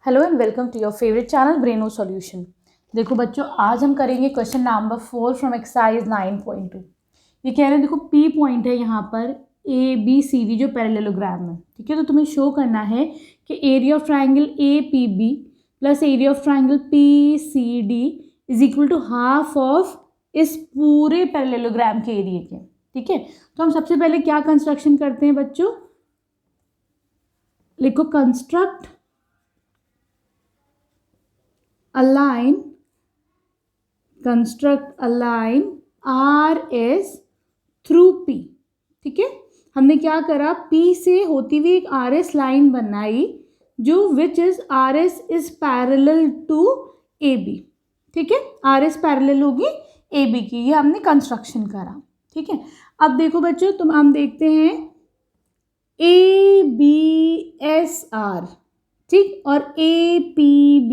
Hello and welcome to your favourite channel Braino solution. देखो बच्चों, आज हम करेंगे क्वेश्चन नंबर 4 फ्रॉम एक्सरसाइज 9.2। ये कह रहे हैं, देखो पी पॉइंट है यहाँ पर ए बी सी डी जो पैरेललोग्राम है, ठीक है। तो तुम्हें शो करना है कि area of triangle A P B plus area of triangle P C D is equal to half of इस पूरे पैरेललोग्राम के एरिया के, ठीक है। तो हम सबसे पहले क्या कंस्ट्रक्शन करते हैं बच्चों, लिखो construct construct a line RS through P, ठीक है। हमने क्या करा, P से होती हुई एक RS लाइन बनाई जो which is RS is parallel to AB, ठीक है। RS पैरेलल होगी AB की, ये हमने कंस्ट्रक्शन करा, ठीक है। अब देखो बच्चों, हम देखते हैं ABSR, ठीक, और APB,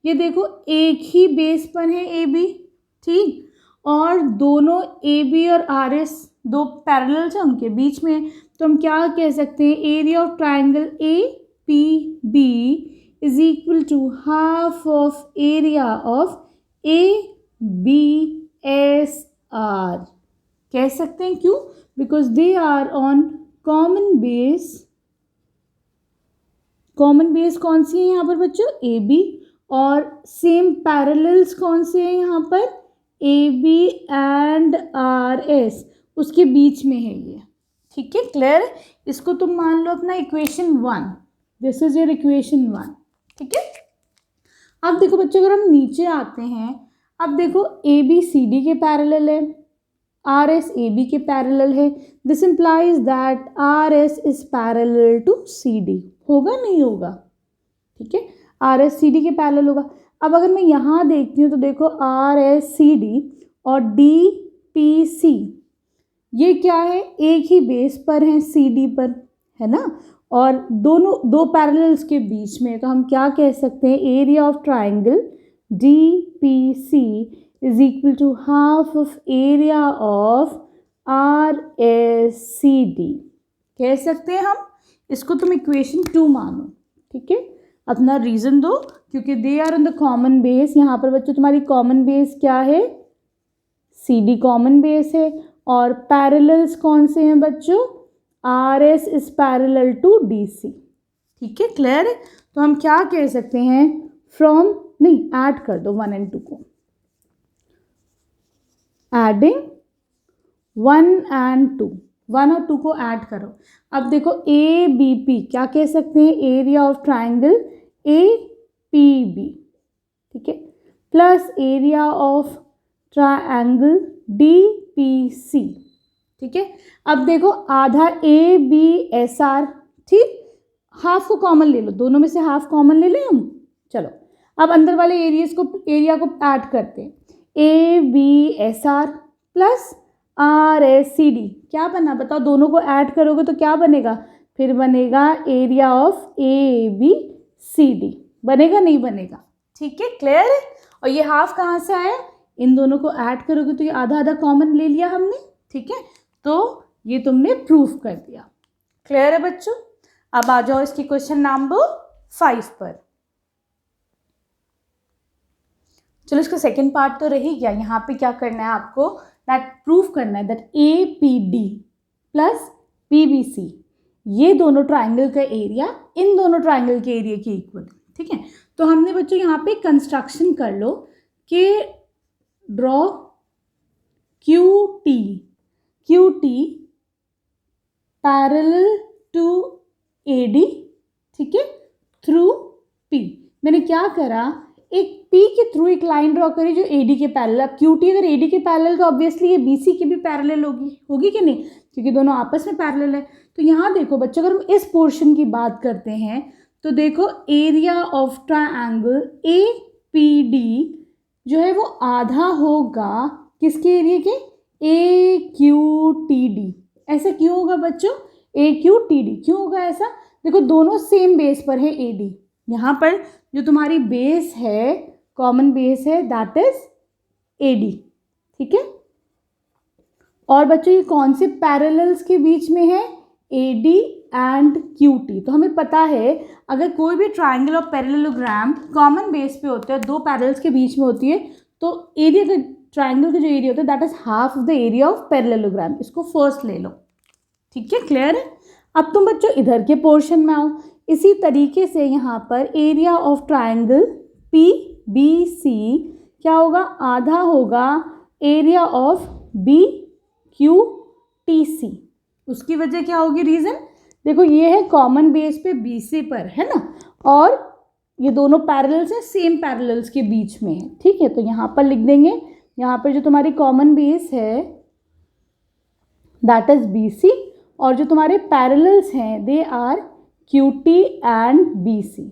ये देखो एक ही बेस पर है AB, ठीक, और दोनों AB और RS दो पैरेलल्स हैं, उनके बीच में। तो हम क्या कह सकते हैं, area of triangle APB is equal to half of area of ABSR कह सकते हैं। क्यों? Because they are on common base. Common base कौन सी है यहाँ पर बच्चों, AB, और सेम पैरेलल्स कौन से हैं यहाँ पर, AB एंड RS, उसके बीच में है ये, ठीक है। क्लियर? इसको तुम मान लो अपना equation 1, this is your equation 1, ठीक है। अब देखो बच्चों, अगर हम नीचे आते हैं, अब देखो AB CD के पैरेलल है, RS AB के पैरेलल है, this implies that RS is parallel to CD, होगा नहीं होगा, ठीक है। RS CD के पैरेलल होगा। अब अगर मैं यहाँ देखती हूँ तो देखो RS CD और DPC ये क्या है, एक ही बेस पर हैं CD पर, है ना, और दोनों दो पैरेलल्स के बीच में। तो हम क्या कह सकते हैं, area of triangle DPC is equal to half of area of RSCD कह सकते हैं हम। इसको तुम इक्वेशन 2 मानो, ठीक है। अपना रीज़न दो, क्योंकि they are on the common base. यहाँ पर बच्चों तुम्हारी कॉमन बेस क्या है, CD कॉमन बेस है, और पैरेलल्स कौन से हैं बच्चों, RS is parallel to DC, ठीक है। क्लियर है? तो हम क्या कह सकते हैं, फ्रॉम, नहीं ऐड कर दो 1 and 2 को, एडिंग 1 and 2, 1 और 2 को ऐड करो। अब देखो ABP क्या कह सकते हैं, एरिया ऑफ ट्राइंगल APB, ठीक है, plus area of triangle DPC, ठीक है। अब देखो आधा ABSR, ठीक, हाफ को कॉमन ले लो, दोनों में से हाफ कॉमन ले लें हम। चलो अब अंदर वाले एरिया को ऐड करते हैं, ABSR प्लस RSCD क्या बना बताओ, दोनों को ऐड करोगे तो क्या बनेगा, फिर बनेगा एरिया ऑफ ABCD, बनेगा नहीं बनेगा, ठीक है। क्लियर है? और ये हाफ कहाँ से आया, इन दोनों को ऐड करोगे तो ये आधा आधा कॉमन ले लिया हमने, ठीक है। तो ये तुमने प्रूफ कर दिया। क्लियर है बच्चों? अब आ जाओ इसकी क्वेश्चन नंबर 5 पर। चलो इसका सेकेंड पार्ट तो रही गया। यहाँ पे क्या करना है आपको, दैट प्रूफ करना है दैट APD प्लस PBC ये दोनों ट्राइंगल का एरिया इन दोनों ट्राइंगल के एरिया के इक्वल, ठीक है। तो हमने बच्चों यहाँ पे कंस्ट्रक्शन कर लो कि draw QT parallel to AD, ठीक है, थ्रू P। मैंने क्या करा, एक P के थ्रू एक लाइन ड्रॉ करी जो AD के पैरेलल। अब QT अगर AD के पैरेलल तो ऑब्वियसली ये BC के भी पैरेलल होगी कि नहीं, क्योंकि दोनों आपस में पैरेलल है। तो यहाँ देखो बच्चों, अगर हम इस पोर्शन की बात करते हैं तो देखो एरिया ऑफ ट्राइंगल APD जो है वो आधा होगा किसके एरिया के, AQTD। ऐसा क्यों होगा बच्चों, AQTD क्यों होगा ऐसा, देखो दोनों सेम बेस पर है AD। यहाँ पर जो तुम्हारी बेस है, कॉमन बेस है, दैट इज AD, ठीक है। और बच्चों ये कौन से पैरेलल्स के बीच में है, AD एंड क्यू टी। तो हमें पता है अगर कोई भी ट्राइंगल और पैरेललोग्राम कॉमन बेस पे होते हैं, दो पैरेलल्स के बीच में होती है, तो एरिया का ट्राइंगल का जो एरिया होता है that is half of the area of parallelogram. इसको फर्स्ट ले लो, ठीक है, क्लियर है। अब तुम बच्चों इधर के पोर्शन में आओ। इसी तरीके से यहाँ पर area of triangle P B C क्या होगा, आधा होगा area of B Q T C. उसकी वजह क्या होगी, रीज़न देखो ये है कॉमन बेस पे बी सी पर, है ना, और ये दोनों पैरेलल्स हैं, सेम पैरेलल्स के बीच में है, ठीक है। तो यहाँ पर लिख देंगे, यहाँ पर जो तुम्हारी कॉमन बेस है दैट इज बी सी, और जो तुम्हारे पैरेलल्स हैं they are Q T and B C,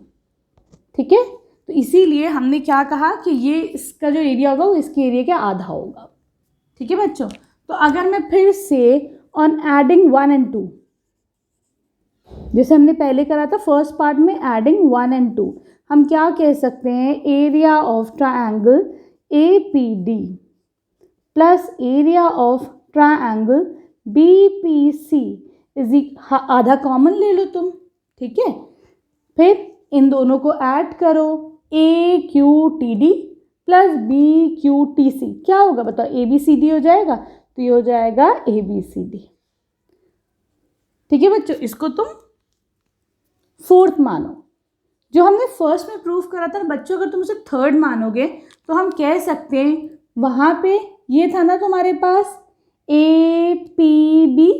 ठीक है। तो इसीलिए हमने क्या कहा कि ये इसका जो एरिया होगा वो इसके एरिया के आधा होगा, ठीक है बच्चों। तो अगर मैं फिर से ऑन एडिंग 1 and 2, जैसे हमने पहले करा था फर्स्ट पार्ट में एडिंग 1 and 2, हम क्या कह सकते हैं, area of triangle A P D plus area of triangle B P C is आधा कॉमन ले लो तुम, ठीक है। फिर इन दोनों को ऐड करो, A Q T D plus B Q T C, क्या होगा बताओ, ए बी सी डी हो जाएगा। तो ये हो जाएगा ए बी सी डी, ठीक है बच्चों। इसको तुम फोर्थ मानो। जो हमने फर्स्ट में प्रूफ करा था बच्चों, अगर तुम उसे थर्ड मानोगे तो हम कह सकते हैं वहाँ पे ये था ना तुम्हारे पास ए पी बी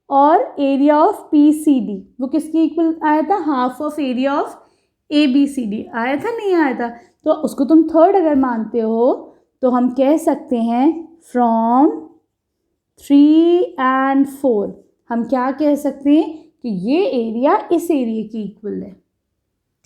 और area of P C D, वो किसकी इक्वल आया था, half of area of A B C D आया था, नहीं आया था। तो उसको तुम थर्ड अगर मानते हो तो हम कह सकते हैं फ्रॉम 3 and 4 हम क्या कह सकते हैं कि ये एरिया इस एरिया की इक्वल है,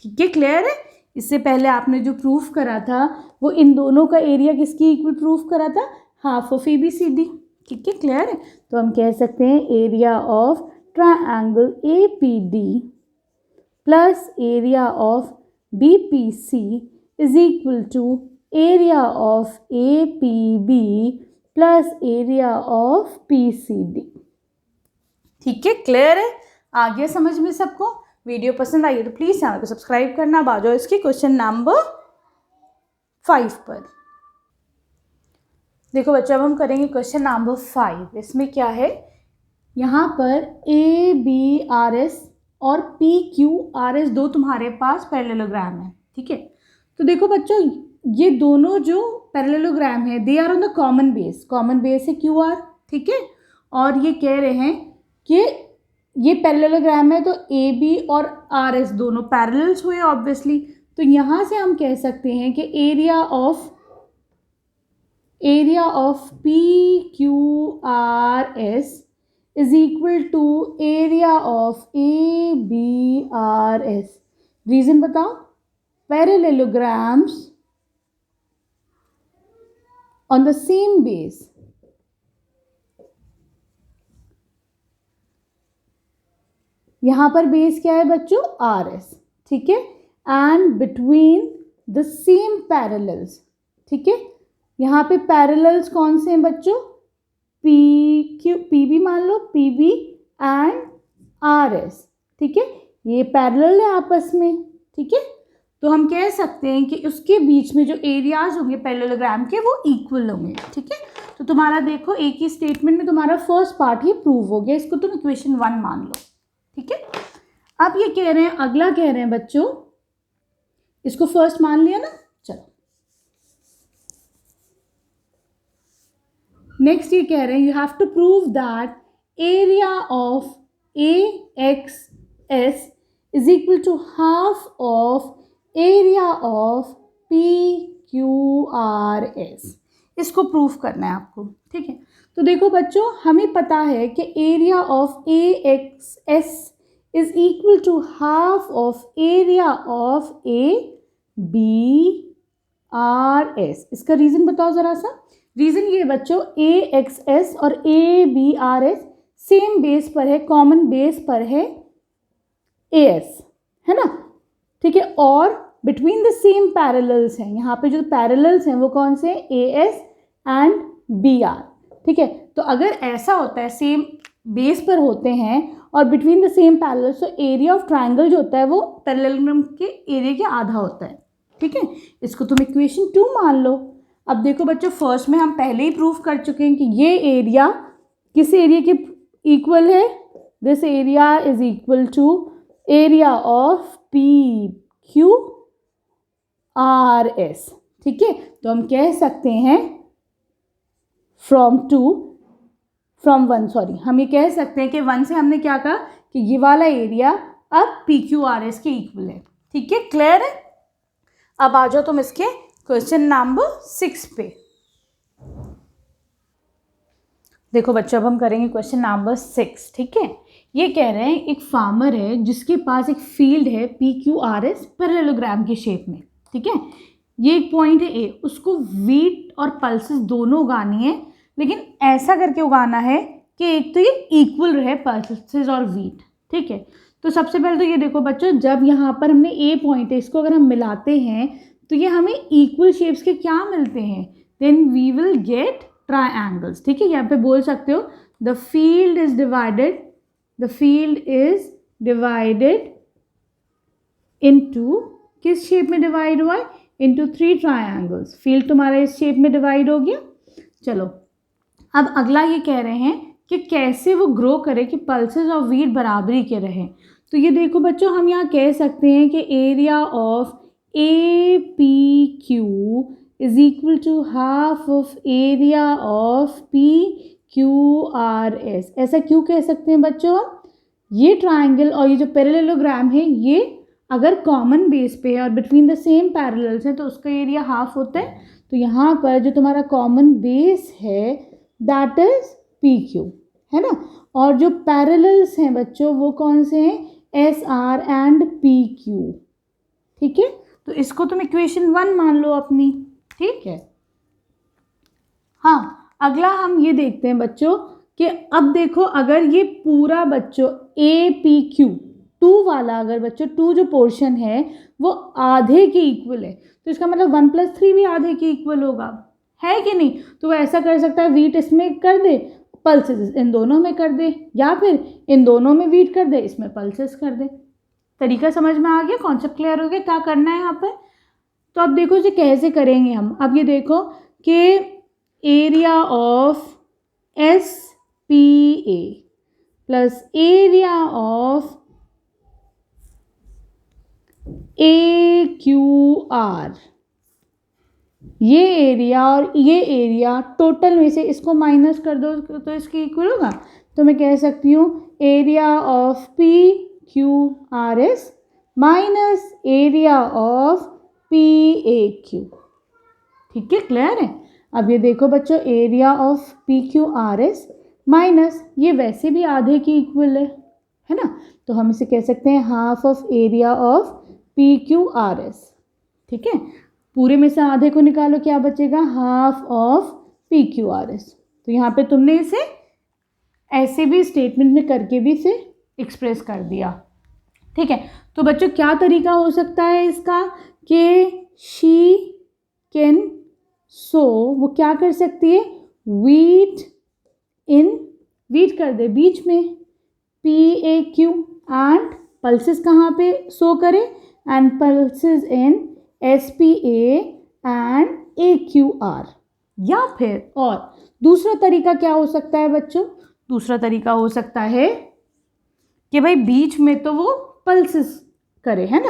ठीक है, क्लियर है। इससे पहले आपने जो प्रूफ करा था वो इन दोनों का एरिया किसकी इक्वल प्रूफ करा था, half of A B C D, ठीक है, क्लियर है। तो हम कह सकते हैं area of triangle A P D plus area of B P C is equal to area of A P B plus area of P C D, ठीक है, क्लियर है। आ गया समझ में सबको। वीडियो पसंद आई है तो प्लीज़ चैनल को सब्सक्राइब करना। आ जाओ इसके क्वेश्चन नंबर 5 पर। देखो बच्चों अब हम करेंगे क्वेश्चन नंबर 5। इसमें क्या है, यहाँ पर ए बी आर एस और पी क्यू आर एस दो तुम्हारे पास पैरेललोग्राम है, ठीक है। तो देखो बच्चों ये दोनों जो पैरेललोग्राम है they are on the common base, common base है क्यू आर, ठीक है। और ये कह रहे हैं कि ये पैरेललोग्राम है तो ए बी और आर एस दोनों पैरेलल्स हुए ऑब्वियसली। तो यहाँ से हम कह सकते हैं कि area of P Q R S is equal to area of A B R S. Reason बताओ, parallelograms on the same base यहाँ पर बेस क्या है बच्चों, आर एस, ठीक है, and between the same parallels, ठीक है। यहाँ पे पैरेलल्स कौन से हैं बच्चों, पी क्यू पी बी मान लो, P B and R S, ठीक है, ये पैरेलल है आपस में, ठीक है। तो हम कह सकते हैं कि उसके बीच में जो एरियाज होंगे पैरेललोग्राम के वो इक्वल होंगे, ठीक है। तो तुम्हारा देखो एक ही स्टेटमेंट में तुम्हारा फर्स्ट पार्ट ही प्रूव हो गया, इसको तुम इक्वेशन 1 मान लो, ठीक है। अब ये कह रहे हैं, अगला कह रहे हैं बच्चों, इसको फर्स्ट मान लिया ना, चलो नेक्स्ट ये कह रहे हैं you have to prove that area of A X S is equal to half of area of P Q R S. इसको प्रूफ करना है आपको, ठीक है। तो देखो बच्चों हमें पता है कि area of A X S is equal to half of area of A B R S. इसका रीज़न बताओ ज़रा सा। रीज़न ये बच्चों, ए एक्स एस और A B R S same base पर है, कॉमन बेस पर है ए एस, है ना, ठीक है। और बिटवीन द सेम पैरेलल्स हैं, यहाँ पे जो पैरेलल्स हैं वो कौन से, A S and B R, ठीक है। तो अगर ऐसा होता है सेम बेस पर होते हैं और between the same parallel, so area of triangle जो होता है वो पैरेललोग्राम के एरिया के आधा होता है, ठीक है। इसको तुम इक्वेशन 2 मान लो। अब देखो बच्चों, फर्स्ट में हम पहले ही प्रूफ कर चुके हैं कि ये एरिया किस एरिया के इक्वल है, this area is equal to area of P Q R S, ठीक है। तो हम कह सकते हैं फ्रॉम 1, हम ये कह सकते हैं कि 1 से हमने क्या कहा कि ये वाला एरिया अब पी क्यू आर एस के इक्वल है, ठीक है, क्लियर है। अब आ जाओ तुम इसके क्वेश्चन नंबर 6 पे। देखो बच्चों, अब हम करेंगे क्वेश्चन नंबर 6, ठीक है। ये कह रहे हैं एक फार्मर है जिसके पास एक फील्ड है P Q R S parallelogram के शेप में, ठीक है। ये एक पॉइंट है ए, उसको वीट और पल्सेस दोनों उगानी है, लेकिन ऐसा करके उगाना है कि एक तो ये इक्वल रहे पल्सेस और वीट, ठीक है। तो सबसे पहले तो ये देखो बच्चों, जब यहाँ पर हमने ए पॉइंट है, इसको अगर हम मिलाते हैं तो ये हमें इक्वल शेप्स के क्या मिलते हैं, then we will get triangles, ठीक है। यहाँ पे बोल सकते हो the field is divided into, किस शेप में डिवाइड हुआ है, इनटू 3 ट्रायंगल्स। फील्ड तुम्हारा इस शेप में डिवाइड हो गया। चलो अब अगला ये कह रहे हैं कि कैसे वो ग्रो करे कि पल्सेस और वीट बराबरी के रहें। तो ये देखो बच्चों, हम यहाँ कह सकते हैं कि area of A P Q is equal to half of area of P Q R S. ऐसा क्यों कह सकते हैं बच्चों हम, ये ट्राइंगल और ये जो पैरेललोग्राम है ये अगर कॉमन बेस पे है और बिटवीन द सेम पैरेलल्स हैं तो उसका एरिया हाफ होता है। तो यहाँ पर जो तुम्हारा कॉमन बेस है दैट इज पी क्यू, है ना। और जो पैरेलल्स हैं बच्चों वो कौन से हैं, S R and P Q, ठीक है। तो इसको तुम इक्वेशन 1 मान लो अपनी, ठीक है। हाँ, अगला हम ये देखते हैं बच्चों कि अब देखो अगर ये पूरा बच्चों ए पी क्यू 2 वाला, अगर बच्चों 2 जो पोर्शन है वो आधे के इक्वल है, तो इसका मतलब 1 + 3 भी आधे के इक्वल होगा, है कि नहीं। तो वो ऐसा कर सकता है, वीट इसमें कर दे, पल्सेस इन दोनों में कर दे, या फिर इन दोनों में वीट कर दे, इसमें पल्सेस कर दे। तरीका समझ में आ गया, कॉन्सेप्ट क्लियर हो गया, क्या करना है यहाँ पर। तो अब देखो इसे कैसे करेंगे हम। अब ये देखो कि area of S P A plus area of A Q R, ये एरिया और ये एरिया टोटल में से इसको माइनस कर दो तो इसके इक्वल होगा। तो मैं कह सकती हूँ area of P Q R S minus area of P A Q, ठीक है, क्लियर है। अब ये देखो बच्चों, area of P Q R S minus ये वैसे भी आधे की इक्वल है ना, तो हम इसे कह सकते हैं half of area of P Q R S, ठीक है। पूरे में से आधे को निकालो, क्या बचेगा, half of P Q R S. तो यहाँ पे तुमने इसे ऐसे भी स्टेटमेंट में करके भी इसे एक्सप्रेस कर दिया, ठीक है। तो बच्चों क्या तरीका हो सकता है इसका कि शी कैन सो, वो क्या कर सकती है, वीट कर दे बीच में, P A Q, and pulses कहाँ पे सो करे, and pulses in S P A and A Q R. या फिर और दूसरा तरीका क्या हो सकता है बच्चों, दूसरा तरीका हो सकता है कि भाई बीच में तो वो पल्सेस करे, है ना।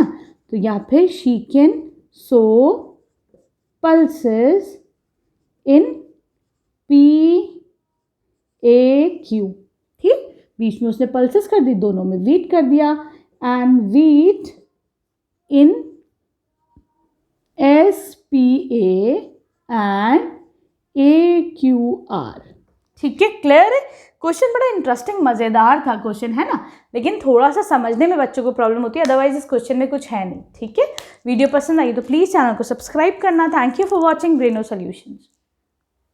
तो या फिर she can so pulses in P A Q, ठीक, बीच में उसने पल्सेस कर दी, दोनों में वीट कर दिया, and wheat in S P A and A Q R, ठीक है, क्लियर है। क्वेश्चन बड़ा इंटरेस्टिंग मज़ेदार था क्वेश्चन, है ना, लेकिन थोड़ा सा समझने में बच्चों को प्रॉब्लम होती है, अदरवाइज इस क्वेश्चन में कुछ है नहीं, ठीक है। वीडियो पसंद आई तो प्लीज़ चैनल को सब्सक्राइब करना। Thank you for watching Braino solutions.